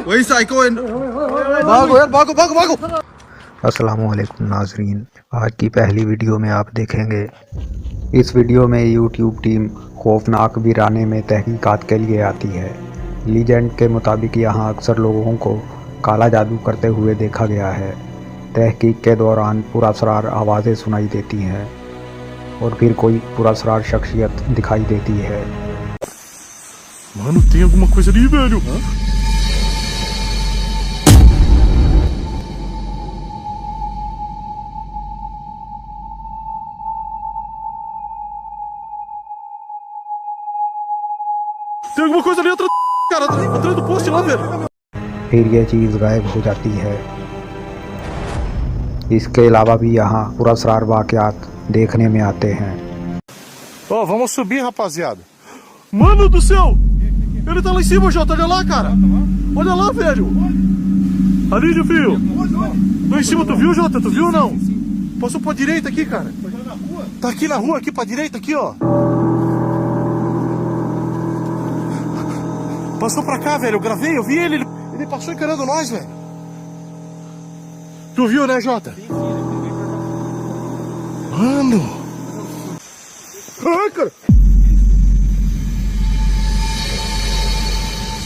वही साइको भागो यार, भागो भागो भागो। अस्सलामुअलैकुम नाजरीन, आज की पहली वीडियो में आप देखेंगे। इस वीडियो में यूट्यूब टीम खौफनाक वीराने में तहकीकात के लिए आती है। लीजेंड के मुताबिक यहाँ अक्सर लोगों को काला जादू करते हुए देखा गया है। तहकीक के दौरान पुरअसरार आवाज़ें सुनाई देती हैं और फिर कोई पुरअसरार शख्सियत दिखाई देती है। Mano, tem alguma coisa ali, velho. Tem alguma coisa ali atrás, cara, atrás do poste lá, velho. फिर ये चीज़ गायब हो जाती है। इसके अलावा भी यहाँ पुरअसरार वाक़यात देखने में आते हैं। Ó, vamos subir, rapaziada. Mano do céu! Ele tá lá em cima, Jota, olha lá, cara. Olha lá, velho. Ali, fio. Lá em cima, tu viu, Jota? Tu viu ou não? Passou pra direita aqui, cara. Tá aqui na rua, aqui pra direita, aqui, ó. Passou pra cá, velho. Eu gravei, eu vi ele. Ele passou encarando nós, velho. Tu viu, né, Jota? Mano. Ai, cara.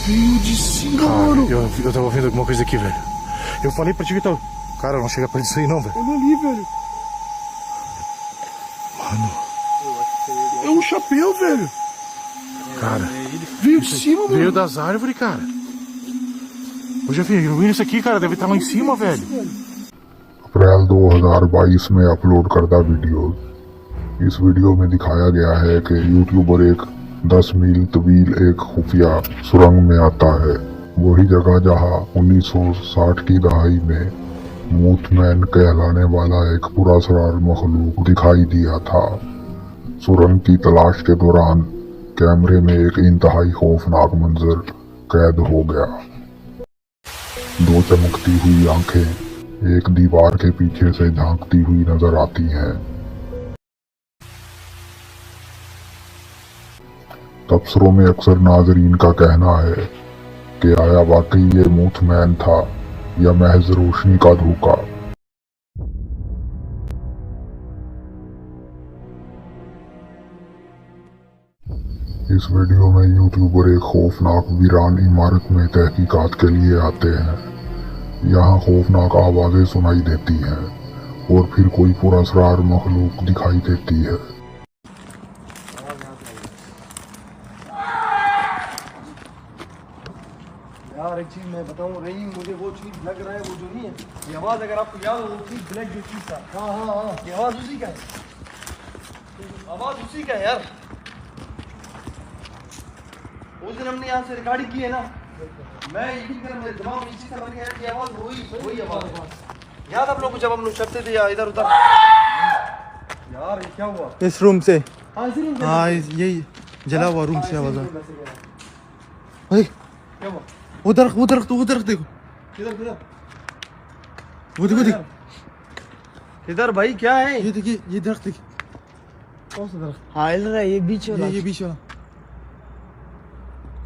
Veio de cima, mano. Eu tava ouvindo alguma coisa aqui, velho. Eu falei pra ti que tava... Cara, não chega perto disso aí não, velho. Olha ali, velho. Mano. É um chapéu, velho. Cara. Veio de cima, mano. Veio das árvores, cara. Ô, Jefinho, ilumina isso aqui, cara. Deve estar lá em cima, velho. अप्रैल 2022 में upload करदा video. इस video में दिखाया गया है कि YouTuber एक 10 मील तवील एक खुफिया सुरंग में आता है। वही जगह जहां 1960 की दहाई में मूथमैन कहलाने वाला एक पुरअसरार मखलूक दिखाई दिया था। सुरंग की तलाश के दौरान कैमरे में एक इंतहाई खौफनाक मंजर कैद हो गया। दो चमकती हुई आंखें एक दीवार के पीछे से झांकती हुई नजर आती हैं। तबसरों में अक्सर नाजरीन का कहना है कि आया वाकई ये मूथमैन था या महज रोशनी का धोखा। इस वीडियो में यूट्यूबर एक खौफनाक वीरान इमारत में तहकीकात के लिए आते हैं। यहाँ खौफनाक आवाजें सुनाई देती हैं और फिर कोई पुरअसरार मखलूक दिखाई देती है। यार एक चीज मैं बताऊं रही, मुझे वो चीज लग रहा है, वो जो नहीं है ये आवाज, अगर आपको याद हो वो चीज ब्लैक जो चीज था। हाँ हाँ हाँ, ये आवाज उसी का है, आवाज उसी का है यार। उस दिन हमने यहाँ से रिकॉर्डिंग की है ना, मैं यही कर मेरे दिमाग में इसी तरह बन गया कि आवाज वही आवाज। याद आप लोग को जब हम लोग चलते थे या इधर उधर। यार ये क्या हुआ? इस रूम से। हाँ इसी रूम से। हाँ यही जला हुआ रूम से आवाज आ। क्या हुआ? वो दरख्त देखो। किधर किधर? वो देखो किधर भाई, क्या है ये? देखिए ये दरख्त देखिए। कौन सा दरख्त? हाँ हिल रहा है ये बीच वाला। ये बीच वाला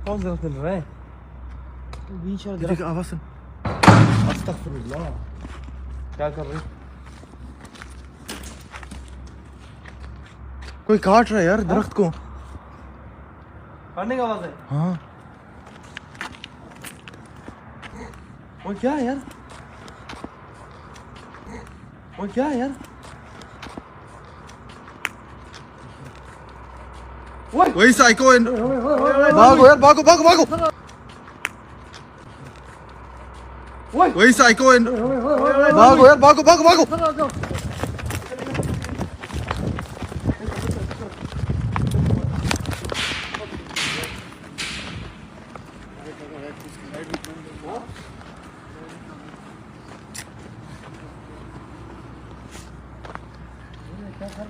कौन सा दरख्त हिल रहा है? बीच वाला देखिए आवाज सुन। अस्तगफिरुल्लाह। क्या कर रहे? कोई काट रहा है यार दरख्त को। काटने की आवाज है। हाँ वो क्या है यार? वो क्या है यार? वही साइको भागो यार, भागो भागो भागो। वही साइको भागो यार, भागो भागो भागो।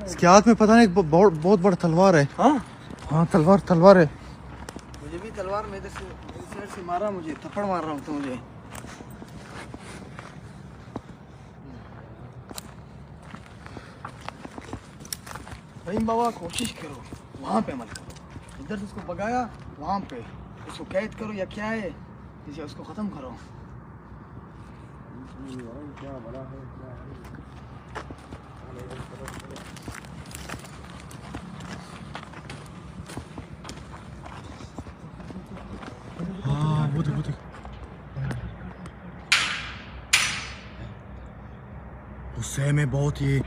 इसके हाथ में पता नहीं बहुत बड़ा तलवार है। हाँ तलवार है। मुझे भी तलवार मेरे साइड से मारा, मुझे थप्पड़ मार रहा हूँ तो मुझे। रहीम बाबा कोशिश करो वहाँ पे मत करो, इधर से उसको भगाया वहाँ पे उसको कैद करो या क्या है, इसे उसको खत्म करो। क्या बड़ा है क्या हाँ वो देख गुस्से में बहुत ये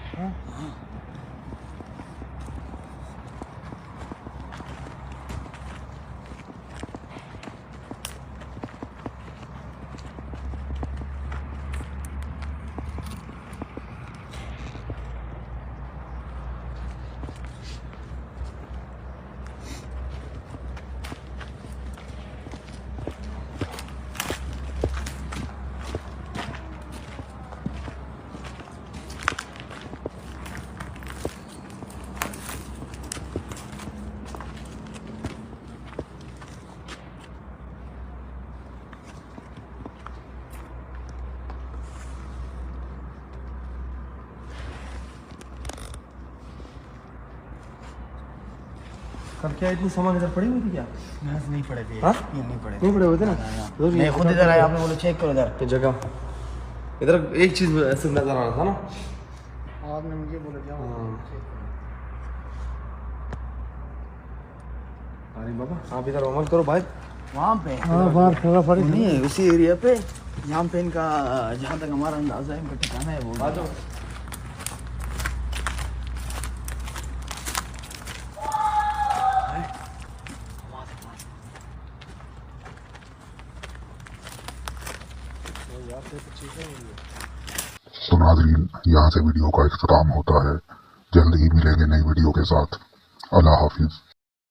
कल क्या इतनी सामान इधर पड़ी हुई थी क्या? मैच नहीं पड़े थे। हाँ? ये नहीं पड़े नहीं पड़े हुए थे ना? मैं खुद इधर आया, आपने बोला चेक करो इधर। ये जगह इधर एक चीज ऐसे नजर आ रहा था ना। आपने मुझे बोला जाओ चेक करो। अरे बाबा आप इधर अमल करो भाई। वहाँ पे बाहर थोड़ा पड़ी नहीं है, उसी एरिया पे जहाँ पे इनका, जहाँ तक हमारा अंदाजा है इनका ठिकाना है वो। आ जाओ। तो नाज़रीन, यहाँ से वीडियो का इख्तिताम होता है। जल्द ही मिलेंगे नई वीडियो के साथ। अल्लाह हाफिज़।